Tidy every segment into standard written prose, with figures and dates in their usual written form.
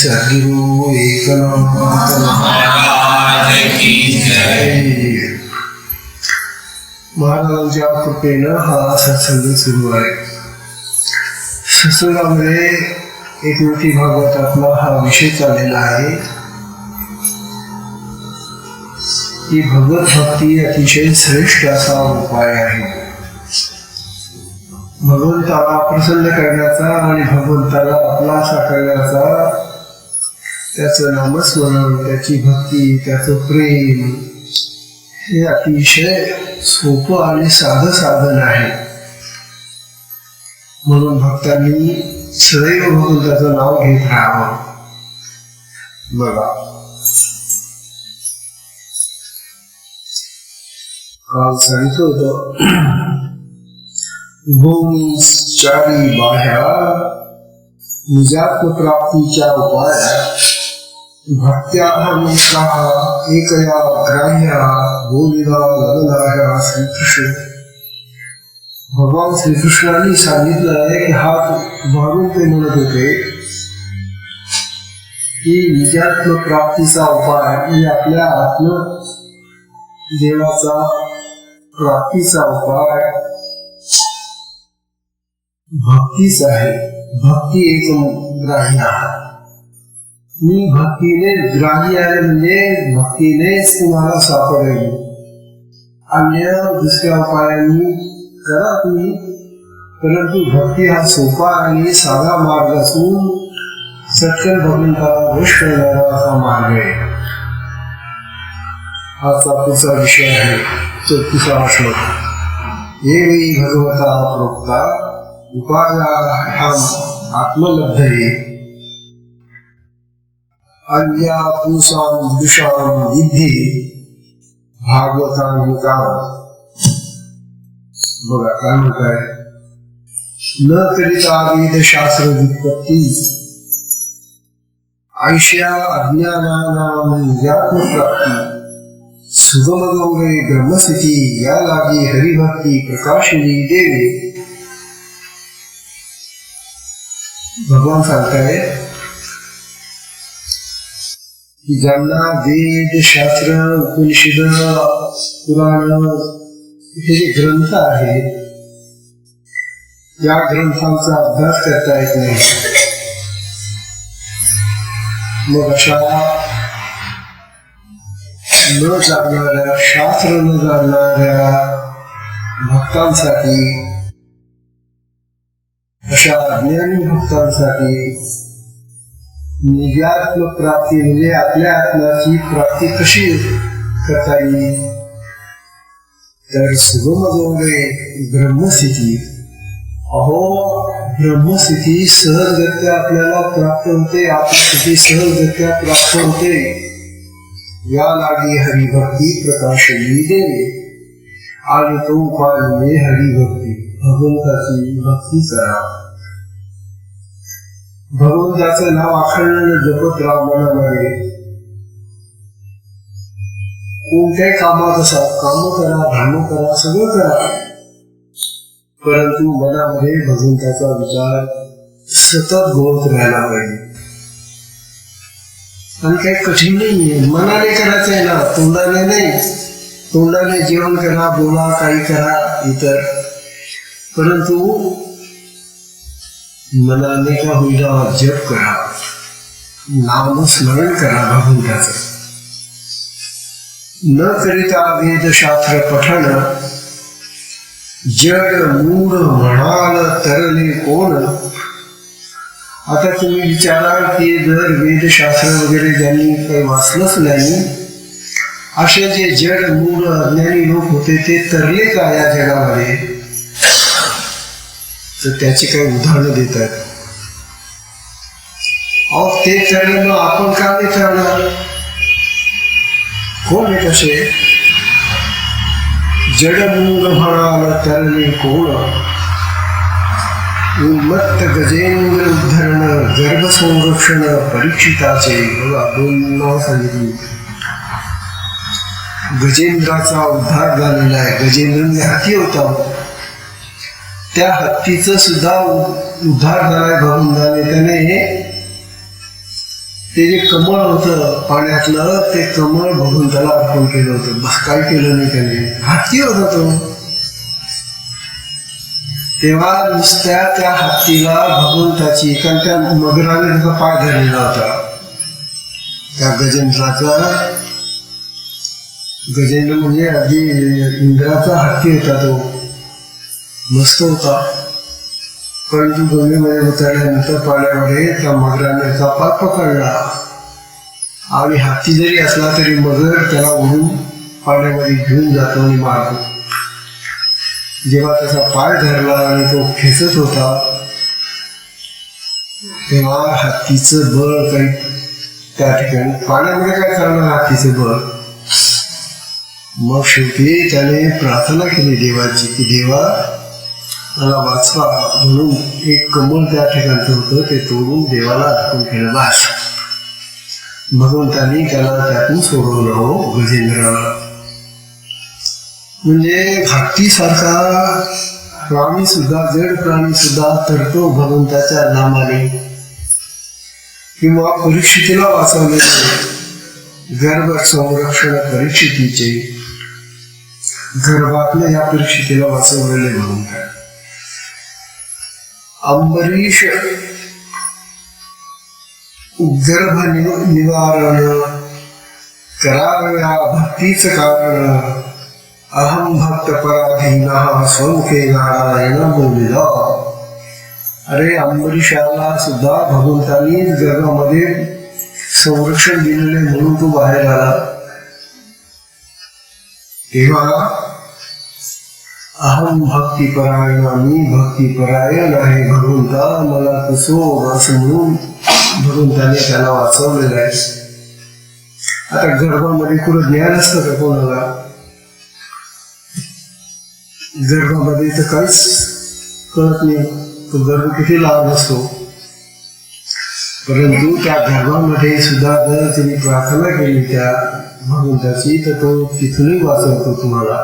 सद्गुरु एकनाथ महाराज की जय. महाराजांच्या कृपेनं हा सत्संग सुरू आहे. सत्संगामध्ये एकमुखी भागवतातला हा विषय चाललेला आहे की भगवत भक्ती अतिशय श्रेष्ठ असा उपाय आहे. भगवंताला प्रसन्न करण्याचा आणि भगवंताला आपलासा करण्याचा, त्याचं नामस्मरण, त्याची भक्ती, त्याचं प्रेम हे अतिशय सोपं आणि साधं साधन आहे. म्हणून भक्तांनी सदैव भगवंताचं नाव घेत राहावं. बघा, काल सांगितलं होतं चारी बाह्या निजात्म प्राप्तीच्या उपाया भक्त्या एकया ग्राह्या बोलिला लगनाया श्रीकृष्ण. भगवान श्रीकृष्णांनी सांगितलं आहे की हात मारून ते म्हणत होते की निजात्म प्राप्तीचा उपाय म्हणजे आपल्या आत्म देवाचा प्राप्तीचा उपाय भक्तीच आहे. भक्ती एक ग्राह्य. मी भक्तीने ग्राह्य आहे म्हणजे भक्तीनेच तुम्हाला सापडेल. अन्य दुसऱ्या उपायांनी करा तुम्ही, परंतु भक्ती हा सोपा आणि साधा मार्ग असून सत्य भगवंताला वश करणारा असा मार्ग आहे. आजचा पुढचा विषय आहे 34वा श्लोक. ये भगवता प्रोक्ता उपायाहम आत्मलब्धये अन्या पुंसां दुषां विद्धि भागवतान्मुखां. बघा काय म्हणताय, न करिता वेदशास्त्र व्युत्पत्ती ऐश्या अज्ञानानां निजात्मप्राप्ती सुगमगौरे ब्रह्मस्थिती या लागी हरिभक्ती प्रकाशिनी देवे. भगवान सांगताय की ज्यांना वेद शास्त्र उपनिषद पुराण हे जे ग्रंथ आहेत या ग्रंथांचा अभ्यास करता येत नाही, मग अशा न जाणणाऱ्या, शास्त्र न जाणणाऱ्या भक्तांसाठी, अशा अज्ञानी भक्तांसाठी निजात्म प्राप्ती म्हणजे आपल्या आत्म्याची प्राप्ती कशी करता येईल, तर सुगमगौरे ब्रह्मस्थिती. अहो, ब्रह्मस्थिती सहजगत्या आपल्याला प्राप्त होते, आत्मस्थिती सहजगत्या प्राप्त होते. या लागी हरिभक्ती प्रकाशनी देवे. आणि तो उपाय म्हणजे हरिभक्ती, भगवंताची भक्ती करा. भगवंताचं नाव अखंड जपत राहा मनामध्ये. कोणत्याही कामात असा काम करा, धर्म करा, सगळं करा, परंतु मनामध्ये भगवंताचा विचार सतत घोळत राहायला पाहिजे. आणि काही कठीण नाहीये, मनाने करायचं आहे ना, तोंडाने नाही. तोंडाने जेवण करा, बोला, काही करा इतर, परंतु मनाने का होईना जप करा, नामस्मरण करा भगवंताचं. न करिता वेदशास्त्र पठण जड मूढ म्हणाल तरले कोण. आता तुम्ही विचाराल की जर वेदशास्त्र वगैरे ज्यांनी काही वाचलंच नाही, असे जे जड मूढ अज्ञानी लोक होते ते तरले का या जगामध्ये, तर त्याची काही उदाहरणं देतात. अहो, ते तरले मग आपण का नाही तरणार? कोण आहे कसे? जड मूढ म्हणाल तरले कोण. उन्मत्त गजेंद्र उद्धरण गर्भ संरक्षण परीक्षिताचे. बघा, 2 नाव सांगितली. गजेंद्राचा उद्धार झालेला आहे. गजेंद्र हाती होता, त्या हत्तीचं सुद्धा उद्धार झालाय भगवंताने. त्याने ते जे कमळ होतं पाण्यातलं, ते कमळ भगवंताला अर्पण केलं होतं. काय केलं नाही त्याने, हत्ती होता तो. तेव्हा नुसत्या त्या हत्तीला भगवंताची, कारण त्या मगराने त्याचा पाय धरलेला होता. त्या गजेंद्राचा, गजेंद्र म्हणजे अगदी इंद्राचा हत्ती होता तो, मस्त होता. परंतु गंगेमध्ये उतरल्यानंतर पाण्यामध्ये त्या मगराने त्याचा पाय पकडला. आणि हत्ती जरी असला तरी मगर त्याला उडून पाण्यामध्ये घेऊन जातो आणि मारतो. जेव्हा त्याचा पाय धरला आणि तो खेचत होता, तेव्हा हत्तीचं बळ काही त्या ठिकाणी, पाण्यामध्ये काय करणार हत्तीचं बळ. मग शेवटी त्याने प्रार्थना केली देवाची की देवा मला वाचवा, म्हणून एक कमळ त्या ठिकाणचं होतं ते तोडून देवाला अर्पण केलं. बास, भगवंतांनी त्याला त्यातून सोडवलं हो गजेंद्राला. म्हणजे भक्तीसारखा प्राणी सुद्धा, जड प्राणी सुद्धा तरतो भगवंताच्या नामाने. किंवा परीक्षितीला वाचवलेले गर्भ संरक्षण परीक्षितीचे, गर्भातल्या या परीक्षितीला वाचवलेले भगवंत. अंबरीश गर्भ निवारण कराव्या भक्तीचं कारण. अहम भक्त पराधीना स्वमुखे नारायण बोलिला. अरे अंबरीशाला सुद्धा भगवंतांनी गर्भामध्ये संरक्षण दिलेले म्हणून तो बाहेर आला. तेव्हा अहम भक्तीपरायण, मी भक्तीपरायण आहे भगवंता, मला तू सोड असं म्हणून भगवंताने त्याला वाचवलेलं आहे. आता गर्भामध्ये कुठं ज्ञान असतं का कोणाला? गर्भामध्ये तर काहीच कळत नाही. तो गर्भ किती लहान असतो, परंतु त्या गर्भामध्ये सुद्धा जर तुम्ही प्रार्थना केली त्या भगवंताची, तर तो तिथूनही वाचवतो तुम्हाला.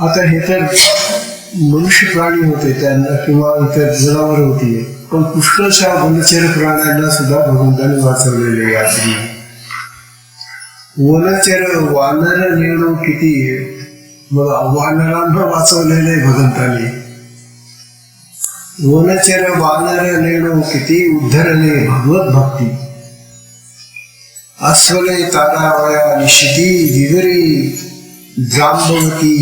आता हे तर मनुष्य प्राणी होते त्यांना, किंवा इतर जनावर होती, पण पुष्कळशा वनचर प्राण्यांना सुद्धा भगवंताने वाचवलेले. यात्री वनचर वानर नेणू किती, मग वानरांना वाचवलेले भगवंताने. वनचर वानर नेणू किती, उद्धरले भगवत भक्ती. अस्वले तारावया निशिती, विवरी जांबवती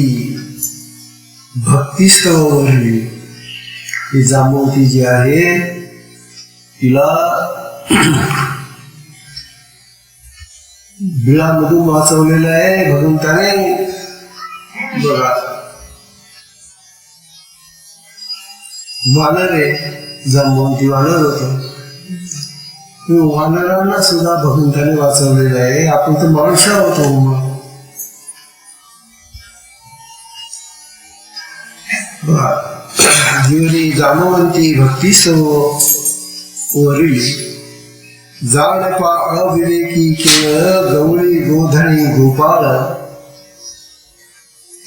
भक्तिस्तवरली. ही जांबवती जी आहे तिला बिळामधून वाचवलेलं आहे भगवंताने. बघा, वानर आहे, जांबवंती वानर होत. वानरांना सुद्धा भगवंताने वाचवलेलं आहे. आपण तर माणसं होतो. मग जीवरी जांबवंती भक्तिस्तव वरली. जाणपा अविवेकी केवळ गवळी गोधणी गोपाळ.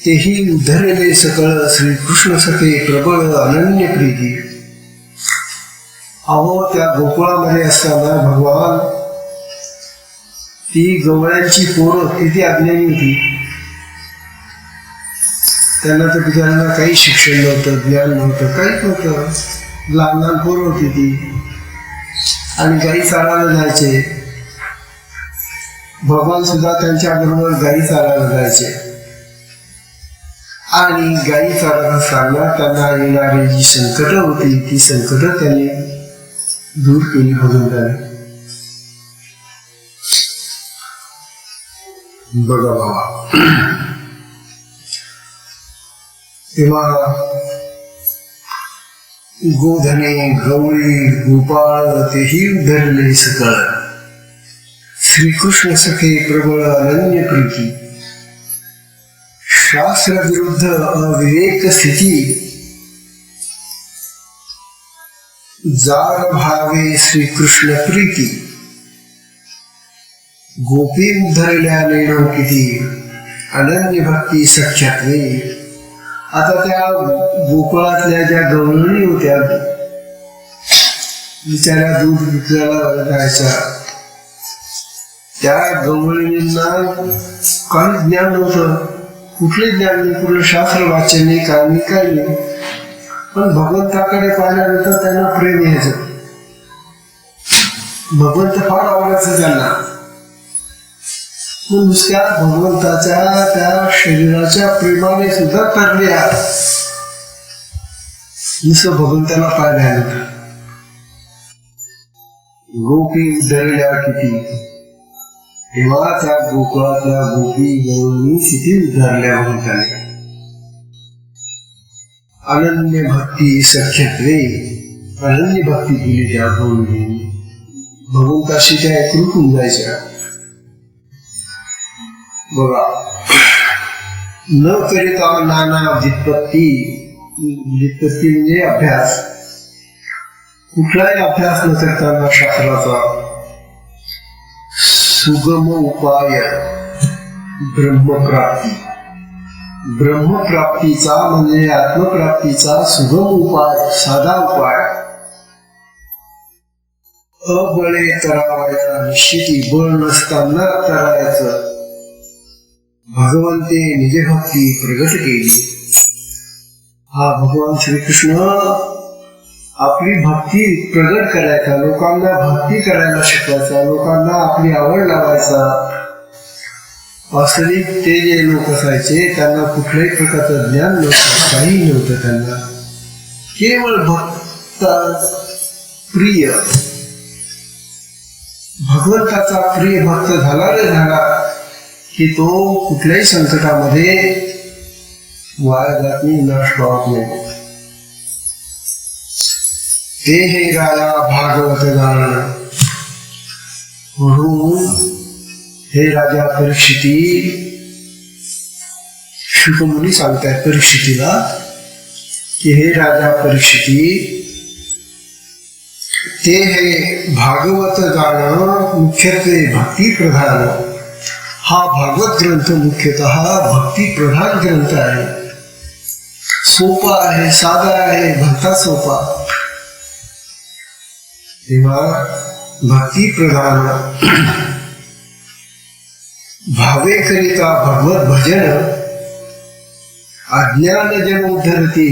तेही उद्धरले सकळ श्रीकृष्ण सखे प्रबळ अनन्य प्रीती. अहो, त्या गोकुळामध्ये असताना भगवान ती गवळ्यांची पोरं किती अज्ञानी होती. त्यांना तर बिचाऱ्यांना काही शिक्षण नव्हतं, ज्ञान नव्हतं, काहीच नव्हतं. लहान लहान पोरं होती ती, आणि गाई चारायला जायचे. भगवान सुद्धा त्यांच्या बरोबर गाई चारायला जायचे. आणि गाई चालत असताना त्यांना येणारी जी संकट होती, ती संकट त्यांनी दूर केली भगवंताने. बघा बाबा, तेव्हा गोधने गवळी गोपाळ तेही उद्धरले सकळ. श्रीकृष्ण सखे प्रबळ अनन्य प्रीती. शास्त्र विरुद्ध अविवेक स्थिती. जार भावे श्रीकृष्ण प्रीती. गोपी उद्धरल्या नेणो किती. अनन्य भक्ती सख्यात्वे. आता त्या गोकुळातल्या ज्या गवळणी होत्या, बिचाऱ्या दूध विकायला जायच्या, त्या गवळणींना काही ज्ञान नव्हतं, कुठले ज्ञान नाही, कुठलं शास्त्र वाचन नाही, काही नाही. पण भगवंताकडे पाहिल्यानंतर त्यांना प्रेम यायचं. भगवंत फार आवडायचं त्यांना. नुसत्या भगवंताच्या त्या शरीराच्या प्रेमाने सुद्धा तरल्या, नुसतं भगवंताला पाहिल्यानंतर. गोपी उद्धरल्या किती, तेव्हा त्या गोकुळातल्या गोपी गवळणी किती उद्धारल्या भगवंताने. अनन्य भक्ती सख्यत्वे, अनन्य भक्ती केली त्या गवळणी. भगवंताशी त्या एकरूप होऊन जायच्या. बघा, न करिता नाना व्युत्पत्ती, व्युत्पत्ती म्हणजे अभ्यास, कुठलाही अभ्यास न करताना शास्त्राचा सुगम उपाय ब्रह्मप्राप्ती. ब्रह्मप्राप्तीचा म्हणजे आत्मप्राप्तीचा सुगम उपाय, साधा उपाय. अबळे तरावया निश्चिती, बळ नसताना तरायचं. भगवंते निजभक्ती प्रगट केली. हा भगवान श्रीकृष्ण आपली भक्ती प्रगट करायचा, लोकांना भक्ती करायला शिकवायचा, लोकांना आपली आवड लावायचा. वास्तविक ते जे लोक असायचे त्यांना कुठल्याही प्रकारचं ज्ञान नव्हतं, काही नव्हतं. त्यांना केवळ भक्त प्रिय, भगवंताचा प्रिय भक्त झाला रे झाला की तो कुठल्याही संकटामध्ये वाया जात नाही, नाश पावत नाही. ते हे राया भागवत गाणं. म्हणून हे राजा परीक्षिती, शुकमुनी सांगतायत परीक्षितीला की हे राजा परीक्षिती, ते हे भागवत गाणं मुख्यत्वे भक्ती प्रधान. हा भागवत ग्रंथ मुख्यतः भक्ती प्रधान ग्रंथ आहे. सोपा आहे, साधा आहे, भक्ता सोपा. तेव्हा भक्ती प्रधान भावे करिता भगवत भजन अज्ञान जन उद्धरती.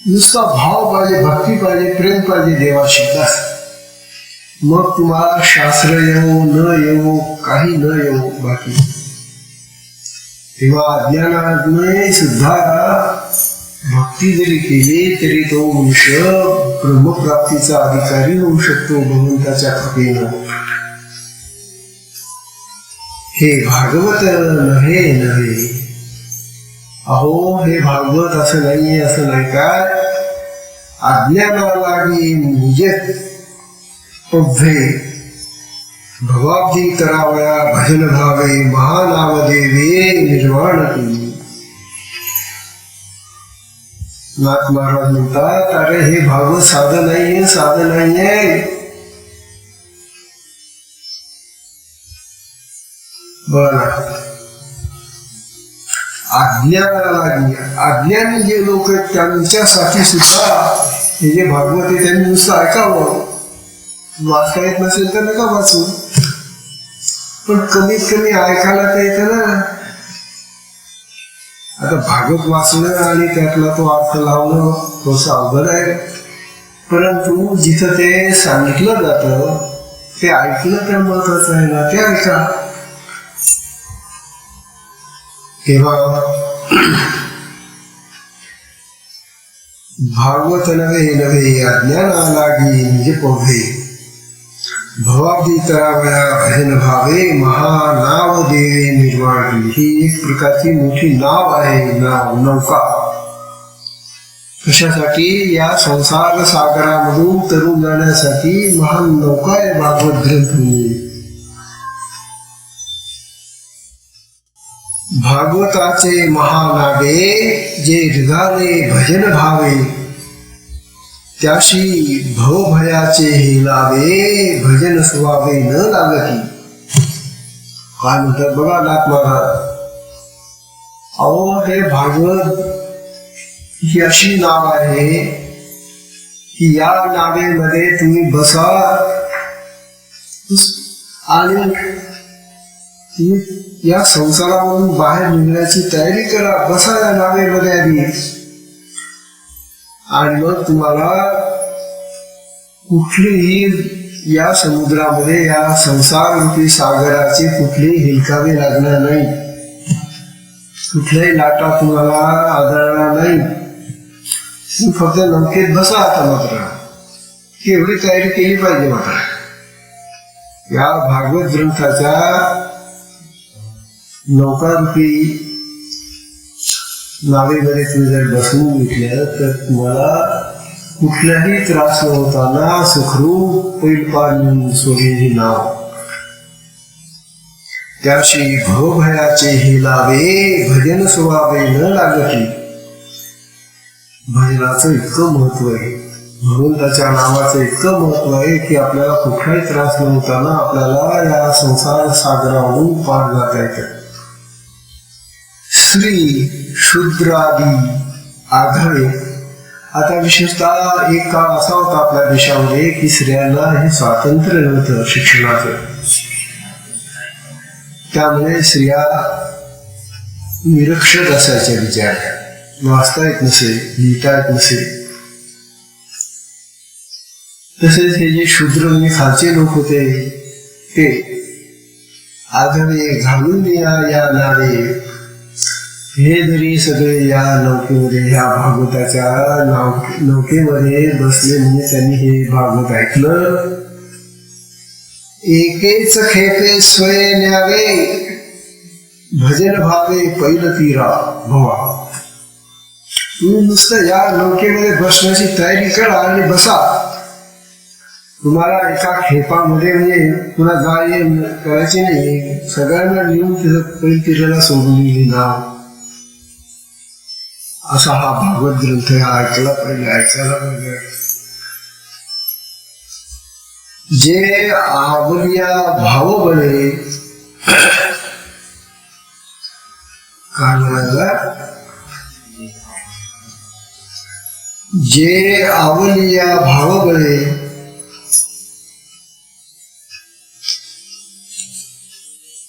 नुसता भाव पाहिजे, भक्ती पाहिजे, प्रेम पाहिजे देवाशी, बस. मग तुम्हाला शास्त्र येवो न येवो, काही न येवो, बाकी. तेव्हा अज्ञानाने सुद्धा भक्ती जरी केली तरी तो मनुष्य ब्रह्मप्राप्तीचा अधिकारी होऊ शकतो भगवंताच्या कृपेनं. हे भागवत नव्हे नव्हे. अहो, हे भागवत असं नाहीये, असं नाही काय. अज्ञानालागी निजेत उभे भवाब्दी करावया भजन भावे महानाम देवे निर्वाण केली. नाथ महाराज म्हणतात, अरे हे भागवत साधं नाहीये, साधं नाहीये. बरं, अज्ञानी जे लोक आहेत त्यांच्यासाठी सुद्धा हे जे भागवत आहे त्यांनी नुसतं ऐकावं. वाचता येत नसेल तर नका वाचू, पण कमीत कमी ऐकायला तर येतं ना. आता भागवत वाचणं आणि त्यातला तो अर्थ लावणं थोडंसं अवघड आहे, परंतु जिथं ते सांगितलं जातं ते ऐकलं तर महत्वाचं आहे ना, ते ऐका. तेव्हा भागवत नव्हे नव्हे अज्ञाना लागी निज पोहे भवाब्दी तरावया भजन भावे महानाव देवे निर्वाण. ही एक प्रकारची मोठी नाव आहे, नौका. कशासाठी? या संसार सागरामधून तरुण जाण्यासाठी महान नौका आहे भागवत ग्रंथ. भागवताचे महानावे जे हृदयाने भजन भावे त्याशी भवभयाचे हे लावे भजन सुवावे न लागती. काय म्हणतात बघा नाथ महाराज. अहो, हे भागवत ही अशी नाव आहे की या नावेमध्ये तुम्ही बसा आणि तुम्ही या संसारामधून बाहेर निघण्याची तयारी करा. बसा या नावेमध्ये आधी, आणि मग तुम्हाला कुठलीही या समुद्रामध्ये या संसार रूपी सागराचे कुठलेही हिलकावे लागणार नाही. कुठल्याही लाटा तुम्हाला आढळणार नाही. तुम्ही फक्त नौकेत बसा. आता मात्र एवढी तयारी केली पाहिजे. मात्र या भागवत ग्रंथाच्या नौकारूपी नावेमध्ये तुम्ही जर बसून घेतलं तर तुम्हाला कुठलाही त्रास न होताना सुखरूप होईल. पाणी सोडलेली नाव त्याशी भवभयाचे हे लावे भजन सुवावे न लागती. भजनाचं इतकं महत्व आहे, भगवंताच्या नावाचं इतकं महत्व आहे की आपल्याला कुठलाही त्रास न होताना आपल्याला या संसार सागरावरून पार जाता येतं. स्त्री शूद्रादी आघावे. आता विशेषतः एक काळ असा होता आपल्या देशामध्ये की स्त्रियांना हे स्वातंत्र्य नव्हतं शिक्षणाचं. त्यामुळे स्त्रिया निरक्षर असायच्या, विचार वाचता येत नसे, लिहिता येत नसे. तसेच हे जे शूद्र म्हणजे खालचे लोक होते ते आघावे घालून या नावे हे जरी सगळे या नौकेमध्ये ह्या भागवताच्या नौकेमध्ये बसले म्हणजे त्यांनी हे भागवत ऐकलं. एकेच खेपे स्वय न्यावे भजन भावे पैल तीरा भवा. तुम्ही नुसतं या नौकेमध्ये बसण्याची तयारी करा आणि बसा. तुम्हाला एका खेपामध्ये म्हणजे पुन्हा गाडी करायची नाही. सगळ्यांना लिहून तिथं पैल तीराला सोडून दिली नाव. असा हा भागवत ग्रंथ ऐकला पाहिजे, ऐकायला पाहिजे. जे आवलिया भाव बळे काय म्हणाला, जे आवलिया भाव बळे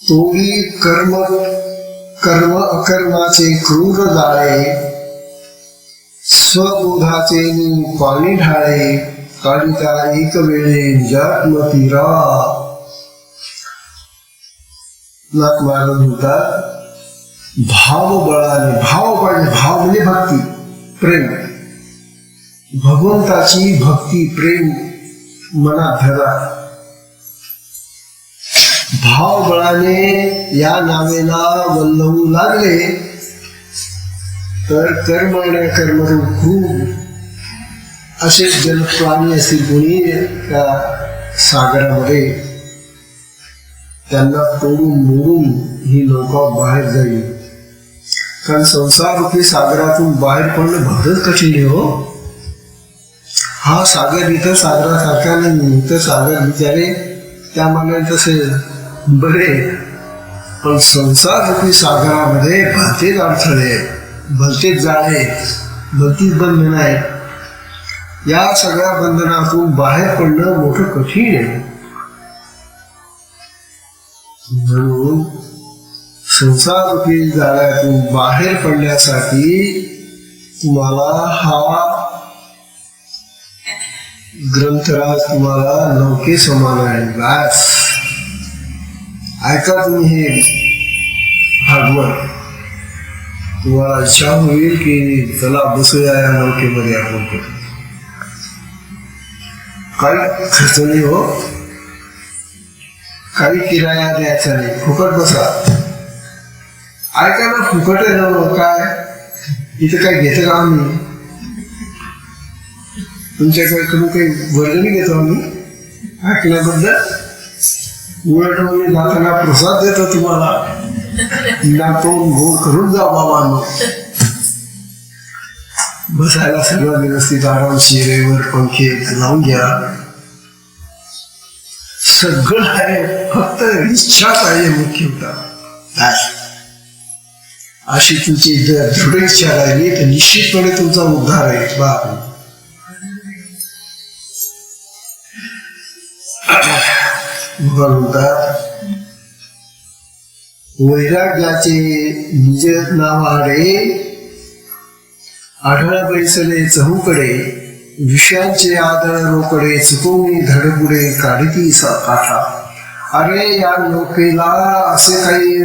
तोही कर्म अकर्माचे क्रूर जाळे स्वबोधाचे पाणी ढाळे काढिता एक वेळे जात्मतीरा. नाक मारून होतात. भाव बळाने, भाव पाहिजे, भाव म्हणजे भक्ती प्रेम, भगवंताची भक्ती प्रेम मनात धरा. भाव बळाने या नावेला वल्लवू लागले तर कर्म आणि कर्मरूप खूप असे जलप्राणी असतील कोणी त्या सागरामध्ये, त्यांना तोडून मोडून ही नौका बाहेर जाईल. कारण संसार रूपी सागरातून बाहेर पडणं भरच कठीण आहे हो. हा सागर इथं सागरासारखा नाही. इथं सागर बिचारे त्या मानाने तसे बरे, पण संसार रूपी सागरामध्ये भलतेच अडथळे, भलतेच जाळे, भलतीच बंधन आहेत. या सगळ्या बंधनातून बाहेर पडणं मोठं कठीण आहे. म्हणून संसार रूपी जाळ्यातून बाहेर पडण्यासाठी तुम्हाला हा ग्रंथराज तुम्हाला नौके समान आहे. बस ऐका तुम्ही हे भागवत. तुम्हाला इच्छा होईल की चला बसूया या नौकेमध्ये आपण. काही खर्च नाही हो, काही किराया द्यायचा नाही, फुकट बसा. ऐका ना, फुकट आहे ना. काय इथं काय घेतं का आम्ही? तुमच्याकडे तुम्ही काही वर्गणी घेतो आम्ही ऐकल्याबद्दल? उलट म्हणजे जाताना प्रसाद देतो तुम्हाला. नातून गोड करून जा बाबांनो. बसायला सगळं व्यवस्थित आरामशीर, वर पंखे लावून घ्या. सगळं आहे, फक्त इच्छा पाहिजे मुख्य होता. अशी तुमची दृढ इच्छा राहिली तर निश्चितपणे तुमचा उद्धार आहे. बाप भगवान म्हणतात वैराग्याचे निज नावाडे आढळ बैसले चहूकडे विषयांचे आदळ रोकडे चुकवणी धडपुडे काढती काठा. अरे या लोकेला असे काही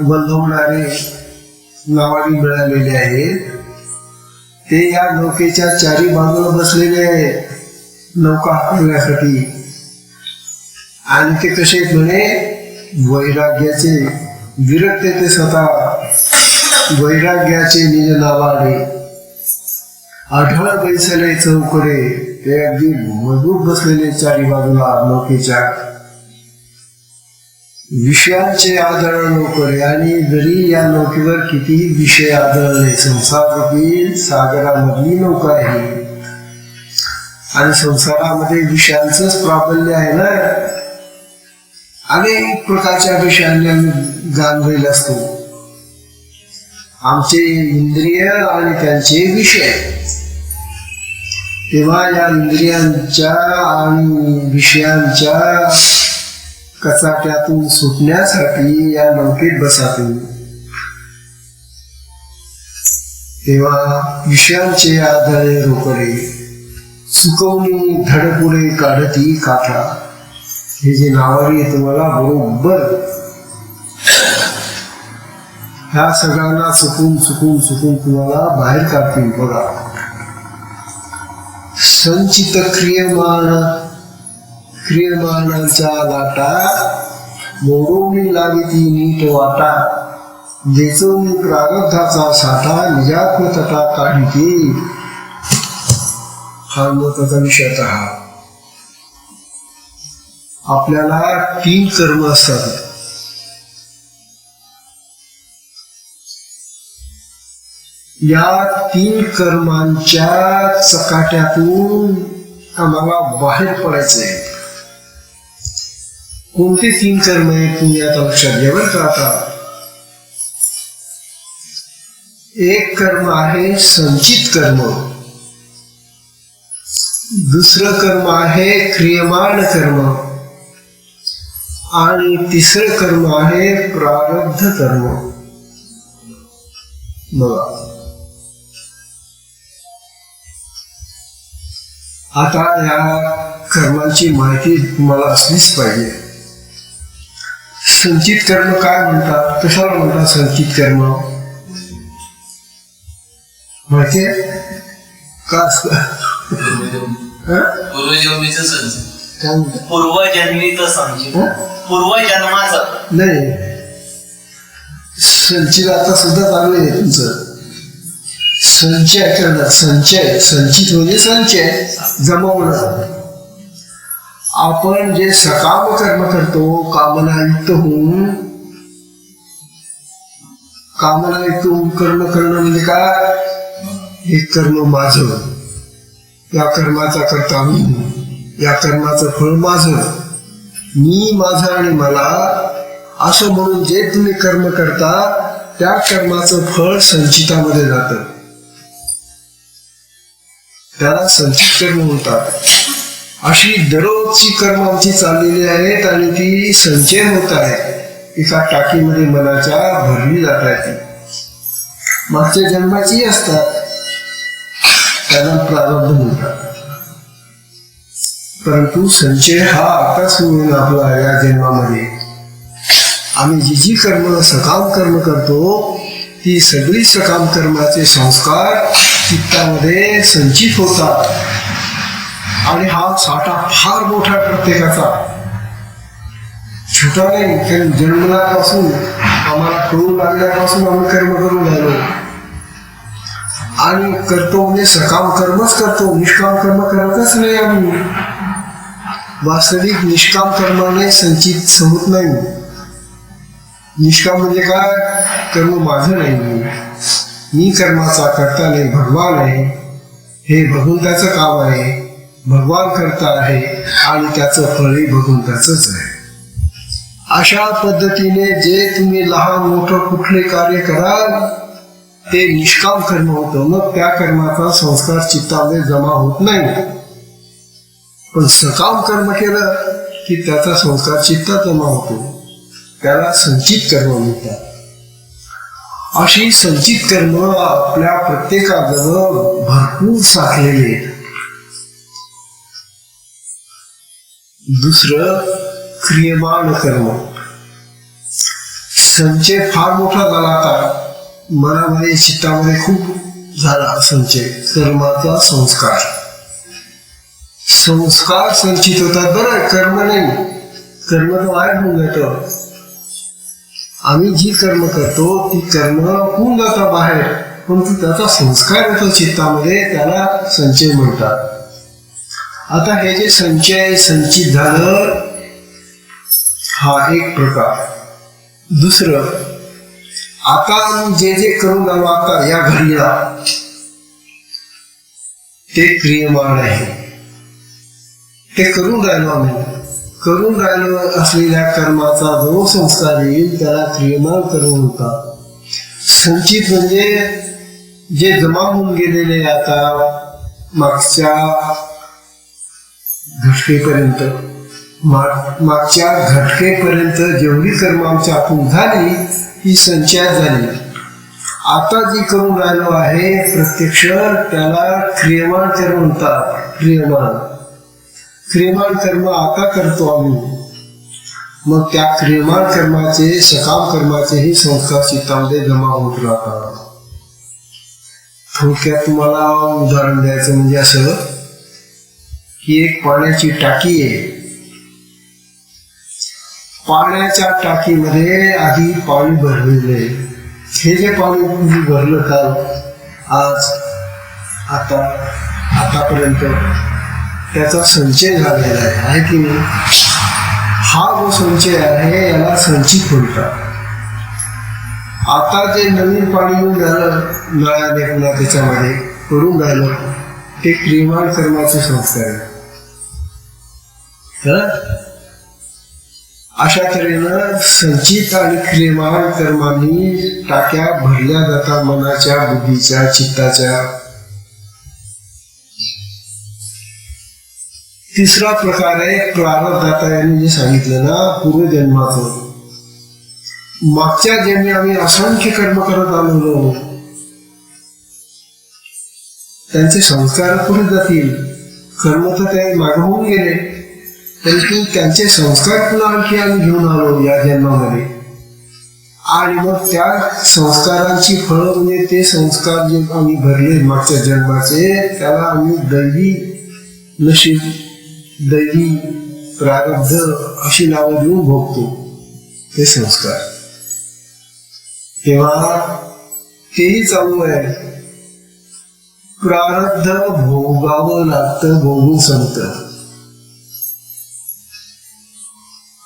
बंधवणारे नावाडी मिळालेले आहेत. ते या नौकेच्या चारी बाजूला बसलेले आहेत नौका हाकलण्यासाठी. आणि ते कसे म्हणे वैराग्याचे विरक्त ते स्वतः वैराग्याचे निज नावाडे आढळ बैसले चौकडे. ते अगदी मजबूत बसलेले चारी बाजूला नौकेच्या. विषयांचे आदळ नौकडे आणि जरी या नौकेवर कितीही विषय आदळले संसार रूपी सागरामधली नौका आहे आणि संसारामध्ये विषयांचंच प्राबल्य आहे ना. अनेक प्रकारच्या विषयांनी आम्ही गांभीर्य असतो. आमचे इंद्रिय आणि त्यांचे विषय. तेव्हा या इंद्रियांच्या आणि विषयांच्या कचाट्यातून सुटण्यासाठी या नौकेत बसा तुम्ही. तेव्हा विषयांचे आदळे रोकडे चुकवणी धडपुडे काढती काठा. हे जे नावाडी आहे तुम्हाला बरोबर ह्या सगळ्यांना चुकून चुकून चुकून तुम्हाला बाहेर काढतील. बघा संचित क्रियमानांच्या लाटा मोडून लाविती नीट वाटा देचून प्रारब्धाचा साठा निजात्मतता काढिती. हा महत्वाचा विषय हा. आपल्याला 3 कर्म असतात. या 3 कर्मांच्या चकाट्यातून आम्हाला बाहेर पडायचंय. कोणते 3 कर्म आहेत तुम्ही आता लक्षात घ्या बरं का. आता एक कर्म आहे संचित कर्म, दुसरं कर्म आहे क्रियमाण कर्म आणि तिसरं कर्म आहे प्रारब्ध कर्म. बघा आता या कर्मांची माहिती तुम्हाला असलीच पाहिजे. संचित कर्म काय म्हणतात, कशाला म्हणतात संचित कर्म माहिती आहे का? पूर्वजन्मीचं संचित, पूर्वजन्मीचं संचित, पूर्वजन्माचं नाही. संचित आता सुद्धा चालू आहे तुमचं. संचय करणं, संचय संचित म्हणजे संचय जमवणं. आपण जे सकाम कर्म करतो कामनायुक्त होऊन, कामनायुक्त होऊन कर्म करणं म्हणजे काय, हे कर्म माझं, या कर्माचा करता मी, या कर्माचं फळ माझं, मी माझं आणि मला असं म्हणून जे तुम्ही कर्म करता त्या कर्माचं फळ संचितामध्ये जातं. त्याला संचित कर्म म्हणतात. अशी दररोजची कर्म आमची चाललेली आहेत आणि ती संचय होत आहे. एका टाकीमध्ये मनाच्या भरली जात आहे. ती मागच्या जन्माची असतात, त्याला प्रारब्ध म्हणतात. परंतु संचय हा आताच होऊन आपला या जन्मामध्ये आम्ही जी जी कर्म सकाम कर्म करतो ती सगळी सकाम कर्माचे संस्कार चित्तामध्ये संचित होतात. आणि हा साठा फार मोठा प्रत्येकाचा, छोटा नाही. कारण जन्मल्यापासून आम्हाला कळून लागल्यापासून आम्ही कर्म करून राहिलो आणि करतो म्हणजे सकाम कर्मच करतो, निष्काम कर्म करतच नाही आम्ही. वास्तविक निष्काम कर्माने संचित होत नाही. निष्काम म्हणजे काय, कर्म माझं नाही, मी कर्माचा करता नाही, भगवान आहे. हे भगवंताचं काम आहे, भगवान करता आहे आणि त्याचं फळही भगवंताचंच आहे. अशा पद्धतीने जे तुम्ही लहान मोठं कुठले कार्य कराल ते निष्काम कर्म होतं. मग त्या कर्माचा संस्कार चित्तामध्ये जमा होत नाही. पण सकाम कर्म केलं की त्याचा संस्कार चित्तात जमा होतो. त्याला संचित कर्म म्हणतात. अशी संचित कर्म आपल्या प्रत्येकाजवळ भरपूर साठलेली आहेत. दुसरं क्रियमान कर्म. संचय फार मोठा झाला. आता मनामध्ये चित्तामध्ये खूप झाला संचय. कर्माचा संस्कार संचित होतात. बरं, कर्म नाही. कर्म तर वाईट होऊन जातं. आम्ही जी कर्म करतो ती कर्म होऊन जातात बाहेर, परंतु त्याचा संस्कार होतो चित्तामध्ये, त्याला संचय म्हणतात. आता हे जे संचित झालं हा एक प्रकार. दुसरं, आता आम्ही जे करून आलो आता या घडीला ते क्रियमान आहे. ते करून राहिलो आम्ही. करून राहिलो असलेल्या कर्माचा जो संस्कार येईल त्याला क्रियमान कर्म म्हणतात. संचित म्हणजे जे जमा होऊन गेलेले आता मागच्या घटकेपर्यंत जेवढी कर्म आमच्या हातून झाली ती संचयात झाली. आता जी करून राहिलो आहे प्रत्यक्ष त्याला क्रियमान कर्म म्हणतात. क्रियमान कर्म आता करतो आम्ही. मग त्या क्रियमान कर्माचे सकाम कर्माचेही संस्कार चित्तामध्ये जमा होत राहतात. थोडक्यात तुम्हाला उदाहरण द्यायचं म्हणजे असं की एक पाण्याची टाकी आहे. पाण्याच्या टाकीमध्ये आधी पाणी भरलेलं आहे. हे जे पाणी तुम्ही भरलं काल आज आतापर्यंत त्याचा संचय झालेला आहे की नाही. हा जो संचय आहे याला संचित म्हणतात. आता जे नवीन पाणी येऊन राहिलं नळाने पुन्हा त्याच्यामध्ये पडून राहिलं ते क्रियमान कर्माचे संस्कार आहे. अशा तऱ्हेनं संचित आणि क्रियमान कर्मांनी टाक्या भरल्या जातात मनाच्या, बुद्धीच्या, चित्ताच्या. तिसरा प्रकार आहे प्रारब्धाता. यांनी जे सांगितलं ना पूर्वजन्माचं. मागच्या जन्मी आम्ही असंख्य कर्म करत आलेलो, त्यांचे संस्कार पुढे जातील. कर्म तर ते मागे होऊन गेले, परंतु त्यांचे संस्कार पुन्हा आणखी आम्ही घेऊन आलो या जन्मामध्ये. आणि मग त्या संस्कारांची फळं म्हणजे ते संस्कार जे आम्ही भरले मागच्या जन्माचे त्याला आम्ही दैवी नशीब, दैवी प्रारब्ध अशी नावं देऊन भोगतो ते संस्कार. तेव्हा तेही चालू आहे. प्रारब्ध भोगावं लागतं, भोगून संपतं.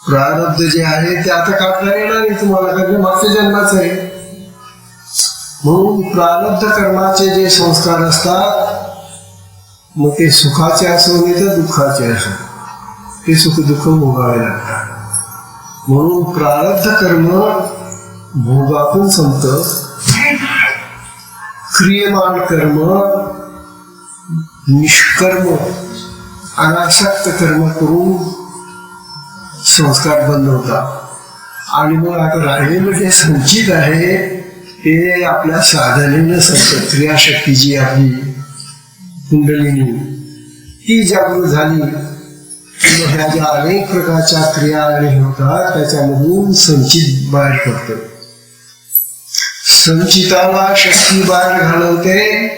प्रारब्ध जे आहे ते आता काढता येणार नाही तुम्हाला, कारण मागच्या जन्माचं आहे. म्हणून प्रारब्ध कर्माचे जे संस्कार असतात मग ते सुखाचे असो नाही तर दुःखाचे असो ते सुख दुःख भोगावे लागतात. म्हणून प्रारब्ध कर्म भोगातून संपतं. क्रियमान कर्म निष्कर्म अनासक्त कर्म करून संस्कार बंद होतात. आणि मग आता राहिलेलं जे संचित आहे ते आपल्या साधनेनं संपतं. क्रियाशक्तीची आपली कुंडलिनी ती जागृत झाली. ह्या ज्या अनेक प्रकारच्या क्रिया आणि होतात त्याच्यामधून संचित बाहेर पडतं. संचिताला शक्ती बाहेर घालवते.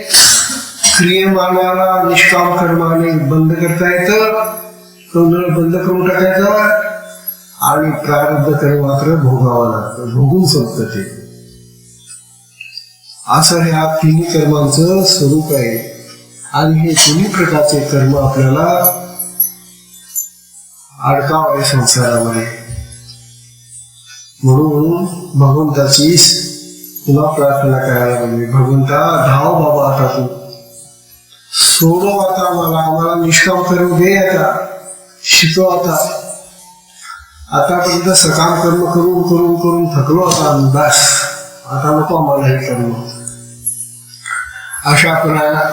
क्रियमानाला निष्काम कर्माने बंद करता येतं, तोंड बंद करून टाकायचं. आणि प्रारब्ध कर्म मात्र भोगावं लागतं, भोगून संपतं ते. असं ह्या तिन्ही कर्मांचं स्वरूप आहे. आणि हे तिन्ही प्रकारचे कर्म आपल्याला अडकावे संसारामध्ये. म्हणून भगवंताची पुन्हा प्रार्थना करायला पाहिजे. भगवंता धाव बाबा आता तू सोडव, आता आम्हाला निष्काम करू दे, आता शिकव आता. आतापर्यंत सकाम कर्म करून करून करून थकलो आता बस, आता नको आम्हाला हे कर्म. अशा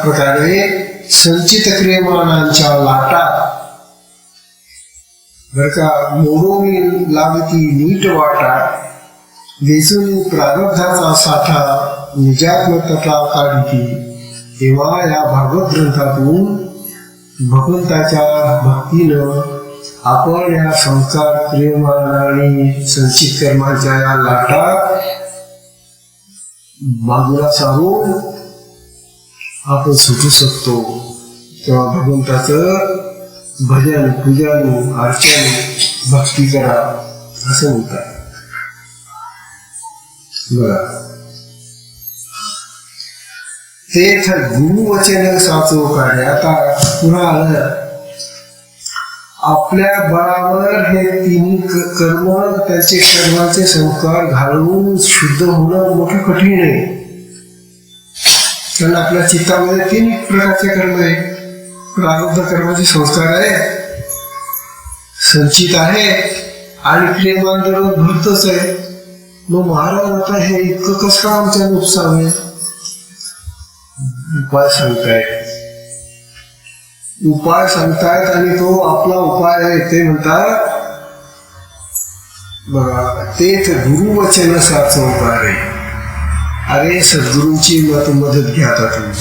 प्रकारे संचित क्रियमाणांच्या लाटा बर का मोडून लागती नीट वाटा, वेचून प्रारब्धाचा साठा निजात्मकता काढती. तेव्हा या भागवत ग्रंथातून भगवंताच्या भक्तीनं आपण या संस्कार क्रियमान आणि संचित कर्माच्या या लाटा बाजूला सारून आपण सुटू शकतो. तेव्हा भगवंताचं भजन पूजन अर्चन भक्ती करा असं म्हणतात. बघा तेथ गुरुवचन साचो काढे. आता पुन्हा आलं आपल्या बळावर हे तिन्ही कर्म त्याचे कर्माचे संस्कार घालून शुद्ध होणं मोठं कठीण आहे. कारण आपल्या चित्तामध्ये तीन प्रकारचे कर्म आहे. प्रारब्ध कर्माचे संस्कार आहे, संचित आहे आणि प्रेमान दररोज भरतच आहे. मग महाराज आता हे इतकं कसं का आमच्या नुकसान आहे? उपाय सांगतायत आणि तो आपला उपाय आहे. ते म्हणतात बघा तेच गुरुवचन साचो उपाय. अरे सद्गुरूंची मदत घ्या तुम्ही.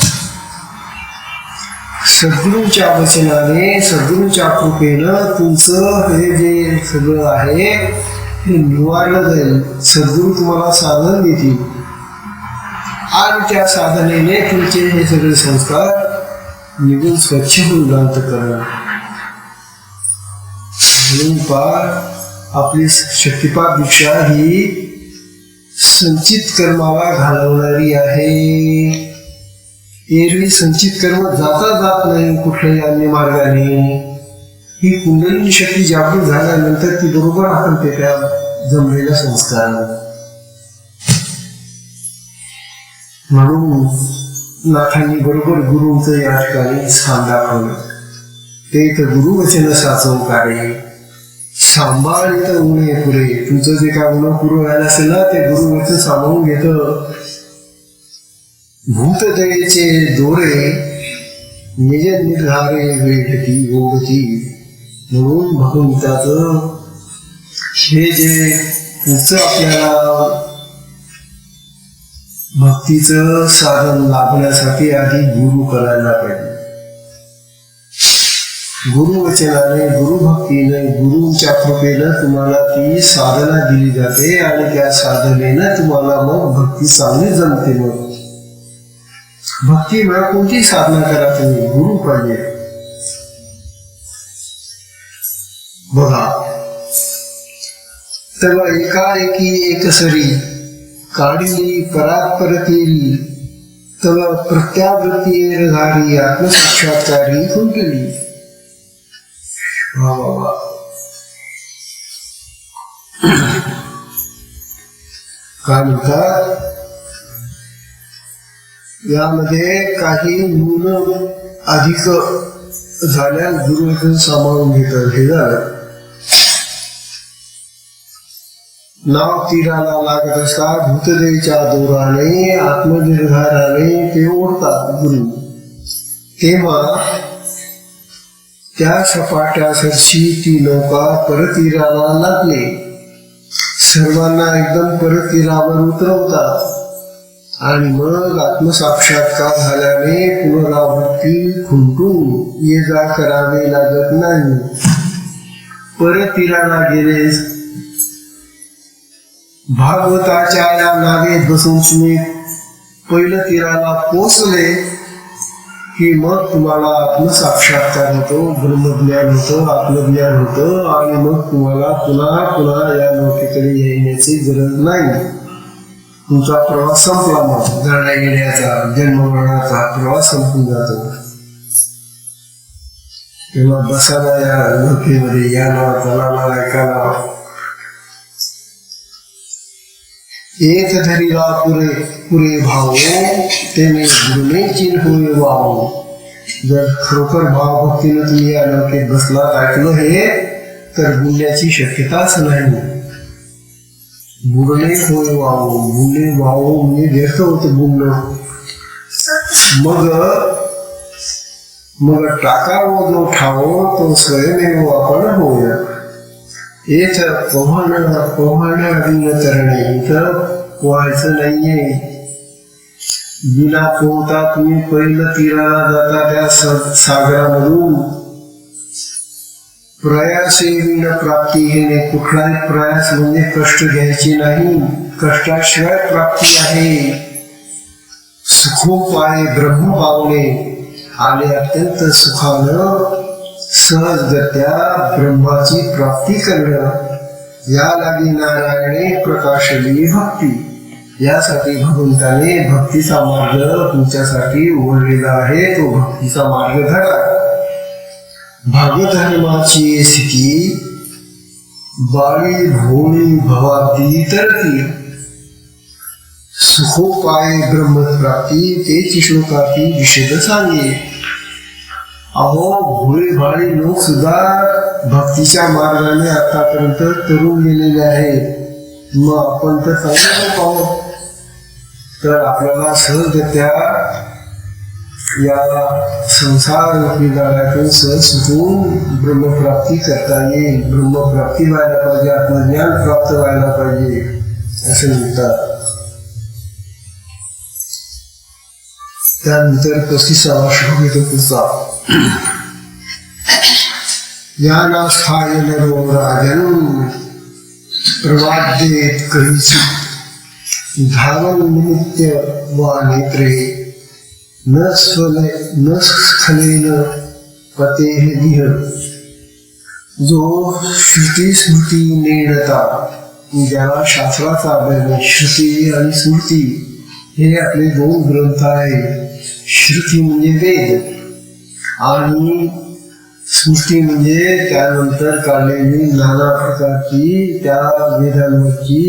सद्गुरूंच्या वचनाने सद्गुरूंच्या कृपेनं तुमचं हे जे सगळं आहे हे निवारलं जाईल. सद्गुरू तुम्हाला साधन देतील आणि त्या साधनेने तुमचे हे सगळे संस्कार निघून स्वच्छ होऊन जात करणं. आपली शक्तिपात दीक्षा ही संचित कर्माला घालवणारी आहे. एरवी संचित कर्म जाता जात नाही कुठल्याही अन्य मार्गाने. ही कुंडलिनी शक्ती जागृत झाल्यानंतर ती बरोबर आपण त्या जमलेला संस्कार. म्हणून नाथांनी बरोबर गुरुंचं या ठिकाणी स्थान दाखवलं. ते तर गुरुवचन साचवून काढे सांभाळित उणे पुरे. तुमचं जे काय उणं पुरं व्हायला असेल ना ते गुरुवचन सांभाळून घेतं. भूत दयेचे दोरे निज निर्धारे वेठती ओढती. म्हणून भगवंताचं हे जे पुढचं आपल्याला भक्तीचं साधन लाभण्यासाठी आधी गुरु करायला पाहिजे. गुरुवचनाने गुरुभक्तीने गुरुंच्या कृपेनं तुम्हाला ती साधना दिली जाते आणि त्या साधनेनं तुम्हाला मग भक्ती चांगली जमते. मग भक्ती म्हणा कोणती साधना करा तुम्ही गुरु पाहिजे. बघा तेव्हा एकाएकी एकसरी काढिली परात्पर केली तेव्हा प्रत्यावृत्ती झाली आत्मसाक्षात्कारी कुंडली. काय म्हणतात यामध्ये काही न्यून अधिक झाल्यास गुरुवचन सांभाळून घेतात. हे झालं नाव तीराला लागत असता भूतदेच्या दोराने आत्मनिर्धाराने ते ओढतात गुरु. तेव्हा त्या सपाट्या सरशी ती नौका परतीराला लागले. सर्वांना एकदम परतीरावर उतरवतात आणि मग आत्मसाक्षात्कार झाल्याने पुनरावृत्ती खुंटून ये जा करावे लागत नाही. परतीराला गेले भागवताच्या या नावेत बसून तुम्ही पहिलं तीराला पोचले की मग तुम्हाला आत्मसाक्षात्कार होतो, ब्रह्मज्ञान होतं, आत्मज्ञान होतं आणि मग तुम्हाला पुन्हा पुन्हा या नौकेकडे येण्याची गरज नाही. तुमचा प्रवास संपला. मग जाण्या येण्याचा जन्म मरणाचा प्रवास संपून जातो. तेव्हा बसायला या नौकेमध्ये या नाव चलाला ऐकायला एक धरीला पुरे पुरे भाव तेने गुरुने चिन्ह होय वाव. जर खरोखर भाव भक्तीने तुम्ही या नौकेत बसलात ऐकलं हे तर बुडण्याची शक्यताच नाही. बुडणे होय वावो, बुडणे वावो म्हणजे व्यर्थ होतं बुडणं. मग टाकावं जो ठावो तो स्वयमेव आपण होय. येथ पोहणं अभिन करणे, इथं पोहायचं नाहीये. बिना पोहता तुम्ही पहिलं तीराला जाता त्या सागरामधून. प्रयासे विण प्राप्ती घेणे, कुठलाही प्रयास म्हणजे कष्ट घ्यायचे नाही, कष्टाशिवाय प्राप्ती आहे. सुखोपाय ब्रह्म पावणे, आणि अत्यंत सुखानं सहजगत्या ब्रह्माची प्राप्ती करणं. या लागी नारायणे प्रकाशली भक्ती. यासाठी भगवंताने भक्तीचा मार्ग तुमच्यासाठी उघडलेला आहे. तो भक्तीचा मार्ग धरा. भागधर्माची स्थिती बाळी भोळी भवाब्दी तरती. सुखोपाय ब्रह्मप्राप्ती तेची श्लोकाती विषद सांगे. अहो भोळी भाळी लोक सुद्धा भक्तीच्या मार्गाने आतापर्यंत तरुण गेलेले आहेत. मग आपण तर चांगलं पाहू. तर आपल्याला सहजगत्या या संसार रूपी जाळ्यातून सहज सुटून ब्रह्मप्राप्ती करता येईल. ब्रह्मप्राप्ती व्हायला पाहिजे, आत्मज्ञान प्राप्त व्हायला पाहिजे असं म्हणतात. त्यानंतर 35वा श्लोक येतो पुढचा. ज्ञानास्थाय नरो राजन प्रवाद्येत कहीची. धावन निमित्य वा नेत्रे न स्खलेन पतेह दिह. जो श्रुती स्मृती नेणता, ज्याला शास्त्राचा अभ्यास आहे. श्रुती आणि स्मृती हे आपले दोन ग्रंथ आहेत. श्रुती म्हणजे वेद आणि स्मृती म्हणजे त्यानंतर काढलेली नाना प्रकारची त्या वेदांवरची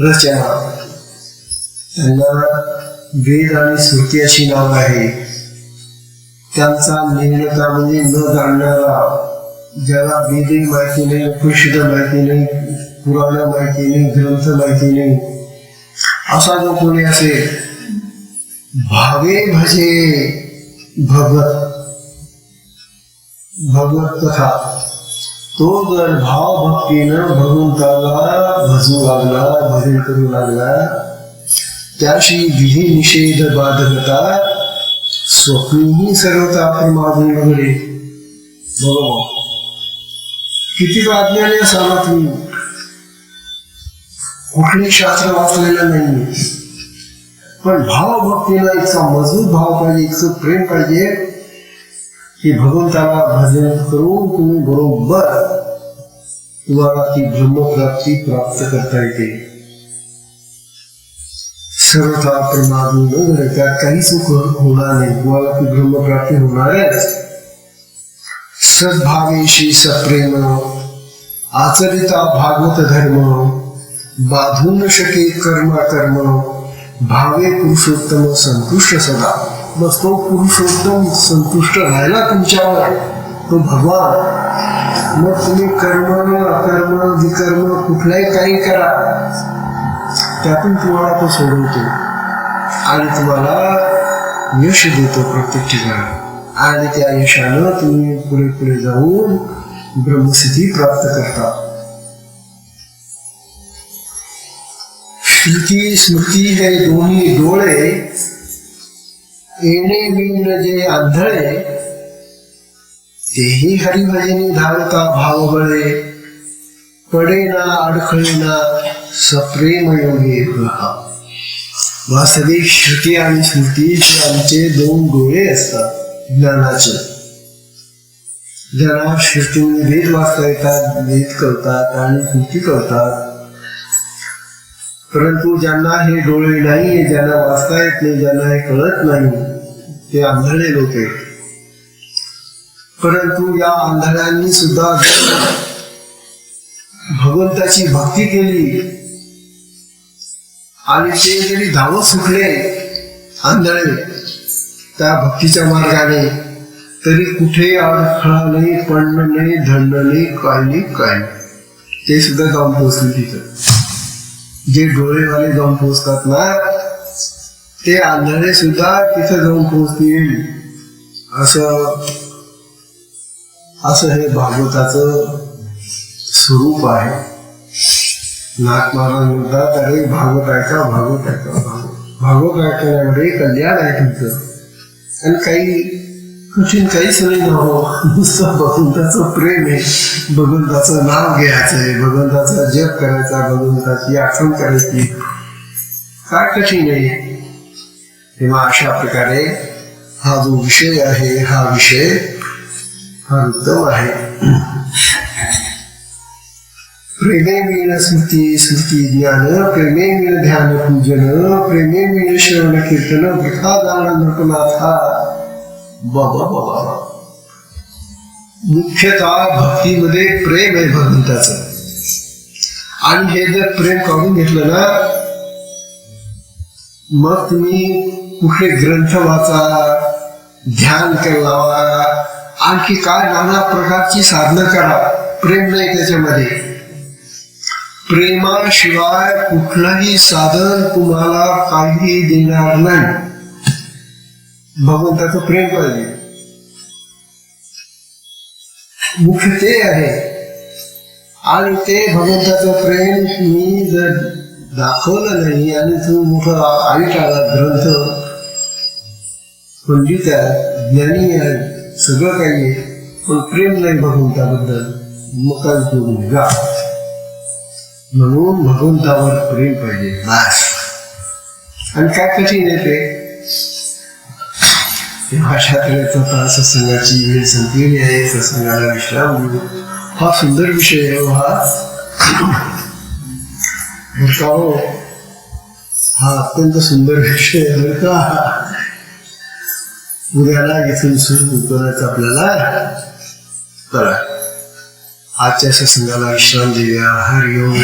रचना. त्यांना वेद आणि स्मृती अशी नाव आहे. त्यांचा निर्णता म्हणजे न जाणणारा, ज्याला वेदही माहिती नाही, उपनिषद माहिती नाही, पुराण माहिती नाही, ग्रंथ माहिती नाही, असा जो कोणी असेल. भावे भजे भगवत कथा, तो जर भाव भक्तीनं भगवंताला भजू लागला, भजन करू लागला, त्याशी विधी निषेध बाधकता स्वप्नीही सर्वता प्रमादून वगैरे. बरोबर किती अज्ञानी असावा तुम्ही. कुठली शास्त्र वाचलेलं नाही, पण भाव भक्तीला इतका मजबूत भाव पाहिजे, इतकं प्रेम पाहिजे की भगवंताला भजन करून तुम्ही बरोबर तुम्हाला ती ब्रह्मप्राप्ती प्राप्त करता येते. सर्वथा प्रमादून न त्यात काही चूक होणार नाही, तुम्हाला ती ब्रह्मप्राप्ती होणारच. सद्भावेशी सप्रेम आचरिता भागवत धर्म, बाधू न शके कर्म कर्म, भावे पुरुषोत्तम संतुष्ट सदा. बस तो पुरुषोत्तम संतुष्ट राहिला तुमच्यावर, तो भगवान. मग तुम्ही कर्म अकर्म विकर्म कुठलाही काही करा, त्यातून तुम्हाला तो सोडवतो आणि तुम्हाला यश देतो प्रत्येक ठिकाणी. आणि त्या यशानं तुम्ही पुढे पुढे जाऊन ब्रह्मसिद्धी प्राप्त करता. श्रुती स्मृती हे दोन्ही डोळे येणे विण जे आंधळे, तेही हरिभजनी धावता भाव बळे. पडेना अडखळेना सप्रेम योगे ग्रहा. वास्तविक श्रुती आणि स्मृती हे आमचे दोन डोळे असतात ज्ञानाचे. ज्यांना श्रुतीने वेद वाचता येतात, वेद कळतात आणि स्मृती कळतात. परंतु ज्यांना हे डोळे नाही, ज्यांना वाचता येत नाही, ज्यांना हे कळत नाही, ते आंधळे लोक आहेत. परंतु या आंधळ्यांनी सुद्धा भगवंताची भक्ती केली आणि ते जरी धावत सुटले आंधळे त्या भक्तीच्या मार्गाने, तरी कुठे अडथळा नाही, पडणं नाही, धडणं नाही, काय नाही, काय नाही. ते सुद्धा जाऊन पोहोचले तिथं. जे डोळेवाले जाऊन पोहोचतात ना, ते आंधळे सुद्धा तिथं जाऊन पोहोचतील. असं हे भागवताचं स्वरूप आहे. नाथ महाराज म्हणतात, अरे भागवत ऐका, भागवत ऐका, भागवत ऐकण्यामध्ये कल्याण आहे तुमचं. आणि काही कठीण काहीच नाही ना हो. नुसतं भगवंताचं प्रेम आहे, भगवंताचं नाव घ्यायचंय, भगवंताचा जप करायचा, भगवंताची आठवण करायची. काय कठीण आहे. तेव्हा अशा प्रकारे हा जो विषय आहे, हा विषय फार उत्तम आहे. प्रेमे मीन स्मृती स्मृती ज्ञान, प्रेमे मीन ध्यान पूजन, प्रेमे मीन श्रवण कीर्तन, वृथा जाण नृपनाथा. बाबा बाबा, मुख्यतः भक्तीमध्ये प्रेम आहे भगवंताचं. आणि हे जर प्रेम काढून घेतलं ना, मग तुम्ही कुठले ग्रंथ वाचा, ध्यान लावा, आणखी काय नाना प्रकारची साधनं करा, प्रेम नाही त्याच्यामध्ये. प्रेमाशिवाय कुठलंही साधन तुम्हाला काही देणार नाही. भगवंताचं प्रेम पाहिजे, मुख्य ते आहे. आणि ते भगवंताचं प्रेम तुम्ही जर दाखवलं नाही, आणि तुम्ही मोठं ऐकायला ग्रंथ, पंडित आहे, ज्ञानी आहे, सगळं काही आहे, पण प्रेम नाही भगवंताबद्दल, मग काय उपयोग नाही का. म्हणून भगवंतावर प्रेम पाहिजे बस. आणि काय कठीण आहे ते. भाषा करायचं तर सत्संगाची वेळ संपलेली आहे. सत्संगाला विश्राम देऊ. हा सुंदर विषय आहे हा अत्यंत सुंदर विषय आहे बरं का. उद्याला इथून सुरू करायचं आपल्याला. चला आजच्या सत्संगाला विश्राम देऊया. हरिओम.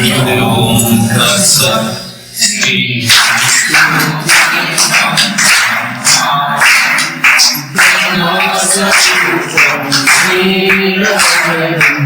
Hare